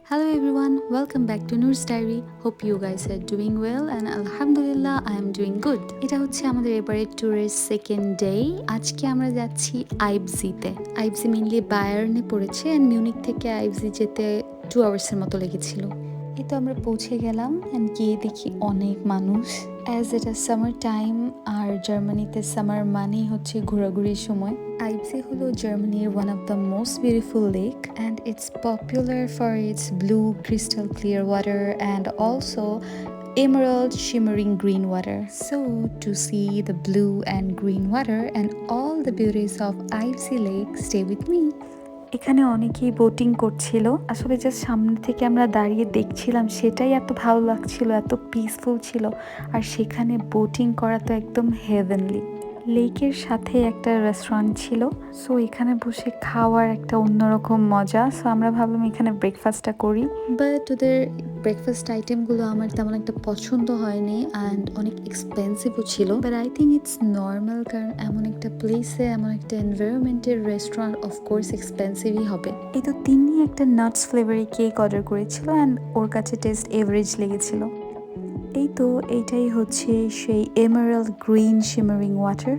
Hello everyone, welcome back to Noor's Diary. Hope you guys are doing well and Alhamdulillah I am doing good. এটা হচ্ছে আমাদের এবারে ট্যুরের second day. আজকে আমরা যাচ্ছি আইবজিতে। আইবজি মেইনলি বায়ার্নে পড়েছে এন্ড মিউনিক থেকে আইবজি যেতে 2 আওয়ার্সের মতো লেগেছিল। এই তো আমরা পৌঁছে গেলাম এন্ড গিয়ে দেখি অনেক মানুষ। অ্যাজ এটা সামার টাইম আর জার্মানিতে সামার মানেই হচ্ছে ঘোরাঘুরির সময়। আইবজি হলো জার্মানির one of the most beautiful lake and it's popular for its blue crystal clear water and also emerald shimmering green water. So to see the blue and green water and all the beauties of Eibsee Lake, stay with me. এখানে অনেকেই boating করছিল। আসলে just সামনে থেকে আমরা দাঁড়িয়ে দেখছিলাম, সেটাই এত ভালো লাগছিল, এত পিসফুল ছিল। আর সেখানে বোটিং করা তো একদম হেভেনলি। লেকের সাথে একটা রেস্টুরেন্ট ছিল, সো এখানে বসে খাওয়ার একটা অন্যরকম মজা। সো আমরা ভাবলাম এখানে ব্রেকফাস্টটা করি, বাট ওদের ব্রেকফাস্ট আইটেমগুলো আমার তেমন একটা পছন্দ হয়নি অ্যান্ড অনেক এক্সপেন্সিভও ছিল। But I think it's normal, কারণ এমন একটা প্লেসে এমন একটা এনভায়রনমেন্টের রেস্টুরেন্ট অফকোর্স এক্সপেন্সিভই হবে। এই তো তিনি একটা নাটস ফ্লেভারি কেক অর্ডার করেছিল অ্যান্ড ওর কাছে টেস্ট এভারেজ লেগেছিল। এই তো এইটাই হচ্ছে সেই এমারাল্ড গ্রিন শিমারিং ওয়াটার।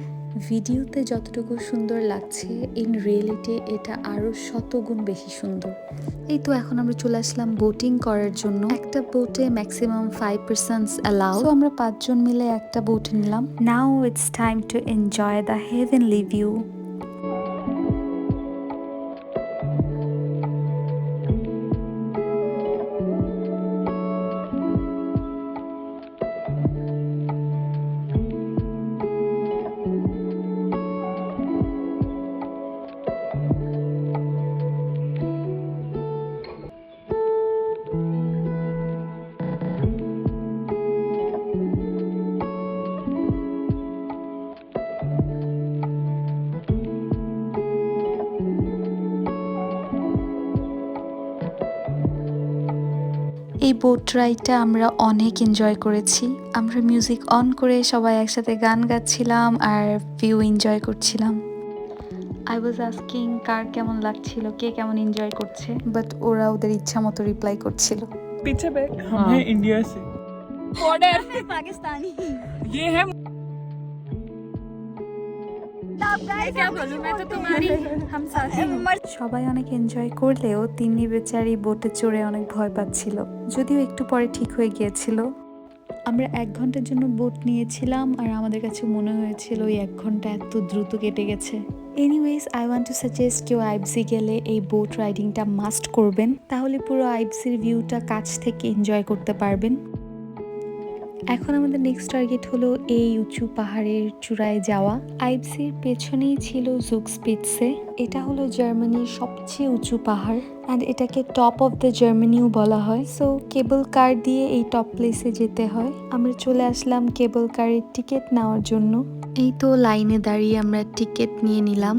ভিডিওতে যতটুকু সুন্দর লাগছে, ইন রিয়েলিটি এটা আরও শতগুণ বেশি সুন্দর। এই তো এখন আমরা চলে আসলাম বোটিং করার জন্য। একটা বোটে ম্যাক্সিমাম 5% অ্যালাউ, তো আমরা 5 জন মিলে একটা বোট নিলাম। Now it's time to enjoy the heavenly view. এই বোট রাইডটা আমরা অনেক এনজয় করেছি। আমরা মিউজিক অন করে সবাই একসাথে গান গাচ্ছিলাম আর ভিউ এনজয় করছিলাম। আই ওয়াজ আস্কিং কার কেমন লাগছিল, কে কেমন এনজয় করছে, বাট ওরা ওদের ইচ্ছা মতো রিপ্লাই করছিল। पीछे बैठ, हम हैं इंडिया से। बॉर्डर पाकिस्तानी ये है क्या बोलूं मैं तो तुम्हारी हम साथी সবাই অনেক এনজয় করলেও তিনি বেচারি বোটে চড়ে অনেক ভয় পাচ্ছিল, যদিও একটু পরে ঠিক হয়ে গিয়েছিল। আমরা 1 ঘন্টার জন্য বোট নিয়েছিলাম আর আমাদের কাছে মনে হয়েছিল ওই 1 ঘন্টা এত দ্রুত কেটে গেছে। Anyways I want to suggest কেউ আইবজি গেলে এই বোট রাইডিংটা মাস্ট করবেন, তাহলে পুরো আইবজির ভিউটা কাছ থেকে এনজয় করতে পারবেন। এখন আমাদের নেক্সট টার্গেট হলো এই উঁচু পাহাড়ের চূড়ায় যাওয়া। আইবজির পেছনেই ছিল জুগস্পিটসে। এটা হলো জার্মানির সবচেয়ে উঁচু পাহাড় অ্যান্ড এটাকে টপ অফ দ্য জার্মানিও বলা হয়। সো কেবল কার দিয়ে এই টপ প্লেসে যেতে হয়। আমরা চলে আসলাম কেবল কারের টিকিট নেওয়ার জন্য। এই তো লাইনে দাঁড়িয়ে আমরা টিকিট নিয়ে নিলাম।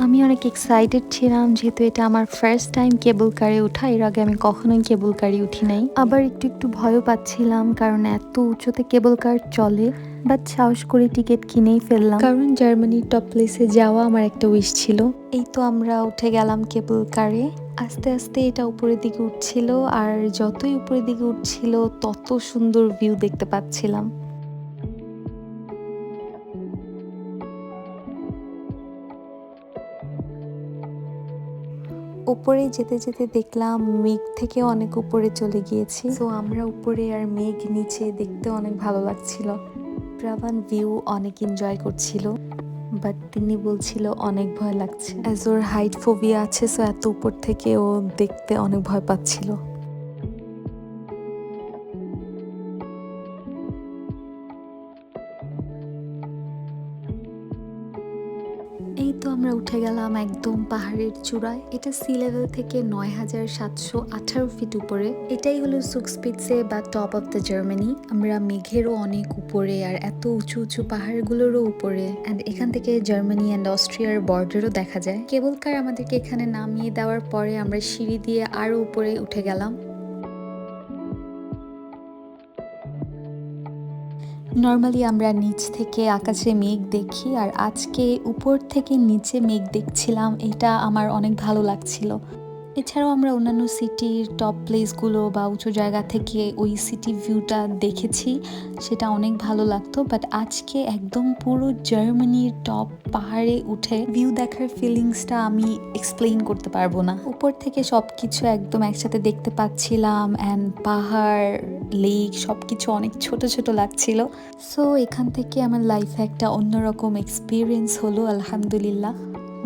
আমি অনেক এক্সাইটেড ছিলাম, যেহেতু এটা আমার ফার্স্ট টাইম কেবল কারে ওঠা। এর আগে আমি কখনোই কেবল কারে উঠি নাই। আবার একটু একটু ভয়ও পাচ্ছিলাম, কারণ এত উঁচুতে কেবল কার চলে। বাট সাহস করে টিকিট কিনেই ফেললাম, কারণ জার্মানির টপ প্লেসে যাওয়া আমার একটা উইশ ছিল। এই তো আমরা উঠে গেলাম কেবল কারে। আস্তে আস্তে এটা উপরের দিকে উঠছিল, আর যতই উপরের দিকে উঠছিল তত সুন্দর ভিউ দেখতে পাচ্ছিলাম। উপরে যেতে যেতে দেখলাম মেঘ থেকে অনেক উপরে চলে গিয়েছি। তো আমরা উপরে আর মেঘ নিচে দেখতে অনেক ভালো লাগছিল। প্রাভান ভিউ অনেক এনজয় করছিল, বাট তিনি বলছিল অনেক ভয় লাগছে, অ্যাজ ওর হাইট ফোবিয়া আছে। সো এত উপর থেকে ও দেখতে অনেক ভয় পাচ্ছিল। এই তো আমরা উঠে গেলাম একদম পাহাড়ের চূড়ায়। এটা সি লেভেল থেকে ৯,৭১৮ ফিট উপরে। এটাই হলো জুগস্পিটসে বা টপ অফ দ্য জার্মানি। আমরা মেঘেরও অনেক উপরে আর এত উঁচু উঁচু পাহাড়গুলোরও উপরে, অ্যান্ড এখান থেকে জার্মানি অ্যান্ড অস্ট্রিয়ার বর্ডারও দেখা যায়। কেবল কার আমাদেরকে এখানে নামিয়ে দেওয়ার পরে আমরা সিঁড়ি দিয়ে আরো উপরে উঠে গেলাম। নর্মালি আমরা নিচ থেকে আকাশে মেঘ দেখি, আর আজকে উপর থেকে নিচে মেঘ দেখছিলাম। এটা আমার অনেক ভালো লাগছিল। এছাড়াও আমরা অন্যান্য সিটির টপ প্লেসগুলো বা উঁচু জায়গা থেকে ওই সিটি ভিউটা দেখেছি, সেটা অনেক ভালো লাগতো। বাট আজকে একদম পুরো জার্মানির টপ পাহাড়ে উঠে ভিউ দেখার ফিলিংসটা আমি এক্সপ্লেইন করতে পারবো না। উপর থেকে সবকিছু একদম একসাথে দেখতে পাচ্ছিলাম, অ্যান্ড পাহাড়, লেক সবকিছু অনেক ছোট ছোট লাগছিল। সো এখান থেকে আমার লাইফে একটা অন্যরকম এক্সপিরিয়েন্স হলো, আলহামদুলিল্লাহ।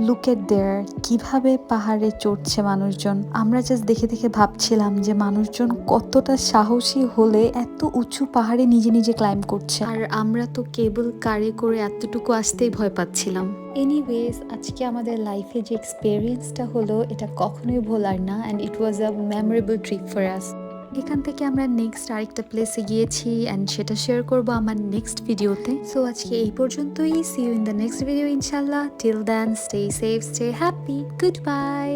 লুক এট দেয়ার, কিভাবে পাহাড়ে চড়ছে মানুষজন। আমরা জাস্ট দেখে দেখে ভাবছিলাম যে মানুষজন কতটা সাহসী হলে এত উঁচু পাহাড়ে নিজে নিজে ক্লাইম্ব করছে, আর আমরা তো কেবল কারে করে এতটুকু আসতেই ভয় পাচ্ছিলাম। এনিওয়েজ, আজকে আমাদের লাইফে যে এক্সপিরিয়েন্সটা হলো এটা কখনোই ভোলার না, and it was a memorable trip for us. এখান থেকে আমরা নেক্সট আরেকটা প্লেসে গিয়েছি, অ্যান্ড সেটা শেয়ার করবো আমার নেক্সট ভিডিওতে। সো আজকে এই পর্যন্তই। See you in the next video ইনশাল্লাহ। Till then, stay safe, stay happy, good bye.